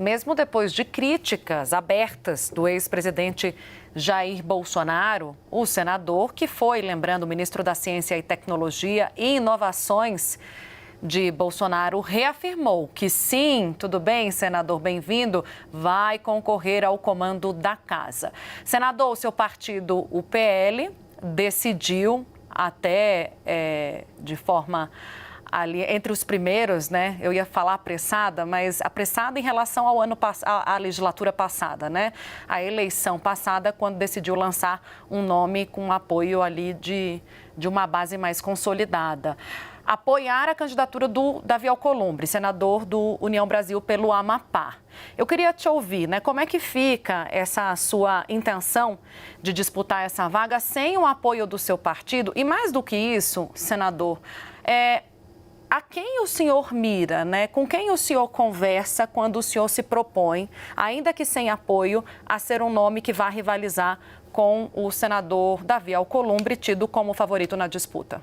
mesmo depois de críticas abertas do ex-presidente Jair Bolsonaro, o senador, que foi, lembrando, ministro da Ciência e Tecnologia e Inovações de Bolsonaro, reafirmou que sim, tudo bem, senador, bem-vindo, vai concorrer ao comando da casa. Senador, o seu partido, o PL, decidiu até de forma ali entre os primeiros, né? Eu ia falar apressada, mas apressada em relação ao à legislatura passada, né? A eleição passada, quando decidiu lançar um nome com apoio ali de uma base mais consolidada. Apoiar a candidatura do Davi Alcolumbre, senador do União Brasil pelo Amapá. Eu queria te ouvir, né? Como é que fica essa sua intenção de disputar essa vaga sem o apoio do seu partido? E mais do que isso, senador, a quem o senhor mira, né? Com quem o senhor conversa quando o senhor se propõe, ainda que sem apoio, a ser um nome que vá rivalizar com o senador Davi Alcolumbre, tido como favorito na disputa?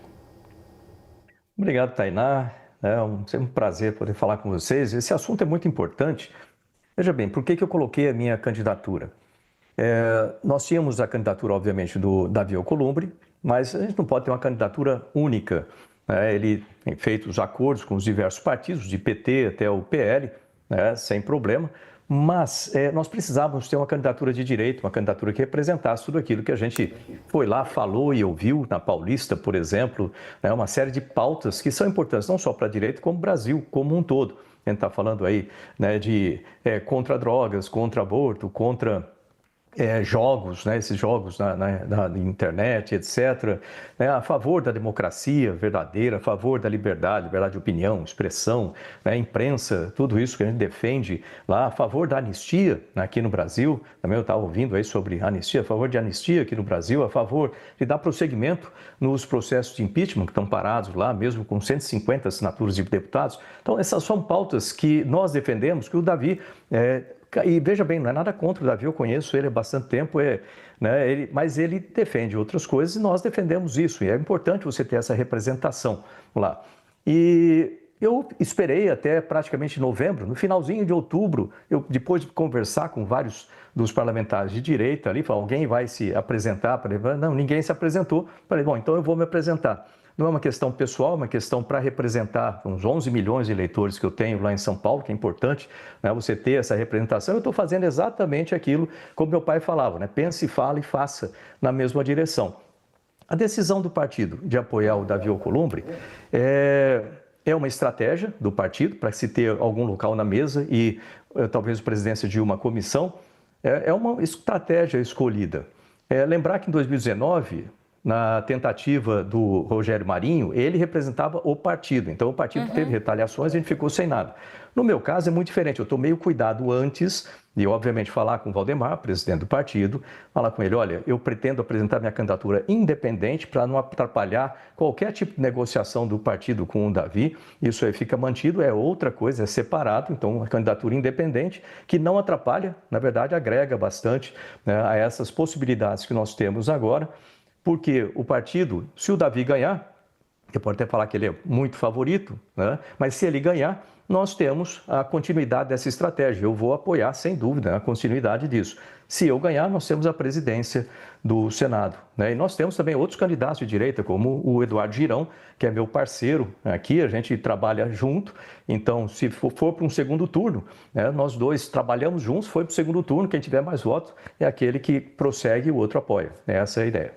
Obrigado, Tainá. É sempre um prazer poder falar com vocês. Esse assunto é muito importante. Veja bem, por que eu coloquei a minha candidatura? Nós tínhamos a candidatura, obviamente, do Davi Alcolumbre, mas a gente não pode ter uma candidatura única. Ele tem feito os acordos com os diversos partidos, de PT até o PL, sem problema, mas nós precisávamos ter uma candidatura de direita, uma candidatura que representasse tudo aquilo que a gente foi lá, falou e ouviu na Paulista, por exemplo, uma série de pautas que são importantes não só para a direita, como o Brasil como um todo. A gente está falando aí de contra drogas, contra aborto, contra jogos, esses jogos na internet, etc., a favor da democracia verdadeira, a favor da liberdade de opinião, expressão, imprensa, tudo isso que a gente defende lá, a favor da anistia aqui no Brasil. Também eu estava ouvindo aí sobre anistia, a favor de anistia aqui no Brasil, a favor de dar prosseguimento nos processos de impeachment que estão parados lá, mesmo com 150 assinaturas de deputados. Então, essas são pautas que nós defendemos, que o Davi... E veja bem, não é nada contra o Davi, eu conheço ele há bastante tempo, mas ele defende outras coisas e nós defendemos isso. E é importante você ter essa representação lá. E eu esperei até praticamente novembro, no finalzinho de outubro, depois de conversar com vários dos parlamentares de direita ali, falei, alguém vai se apresentar? Não, ninguém se apresentou. Falei, bom, então eu vou me apresentar. Não é uma questão pessoal, é uma questão para representar uns 11 milhões de eleitores que eu tenho lá em São Paulo, que é importante você ter essa representação. Eu estou fazendo exatamente aquilo como meu pai falava, pense, fale e faça na mesma direção. A decisão do partido de apoiar o Davi Alcolumbre é uma estratégia do partido para se ter algum local na mesa e talvez a presidência de uma comissão. É uma estratégia escolhida. Lembrar que em 2019... na tentativa do Rogério Marinho, ele representava o partido. Então, o partido teve retaliações e a gente ficou sem nada. No meu caso, é muito diferente. Eu tomei o cuidado antes de, obviamente, falar com o Valdemar, presidente do partido, falar com ele, olha, eu pretendo apresentar minha candidatura independente para não atrapalhar qualquer tipo de negociação do partido com o Davi. Isso aí fica mantido, é outra coisa, é separado. Então, uma candidatura independente que não atrapalha, na verdade, agrega bastante a essas possibilidades que nós temos agora. Porque o partido, se o Davi ganhar, você pode até falar que ele é muito favorito, mas se ele ganhar, nós temos a continuidade dessa estratégia. Eu vou apoiar, sem dúvida, a continuidade disso. Se eu ganhar, nós temos a presidência do Senado. E nós temos também outros candidatos de direita, como o Eduardo Girão, que é meu parceiro aqui, a gente trabalha junto. Então, se for para um segundo turno, nós dois trabalhamos juntos, foi para o segundo turno, quem tiver mais votos é aquele que prossegue e o outro apoia. Essa é a ideia.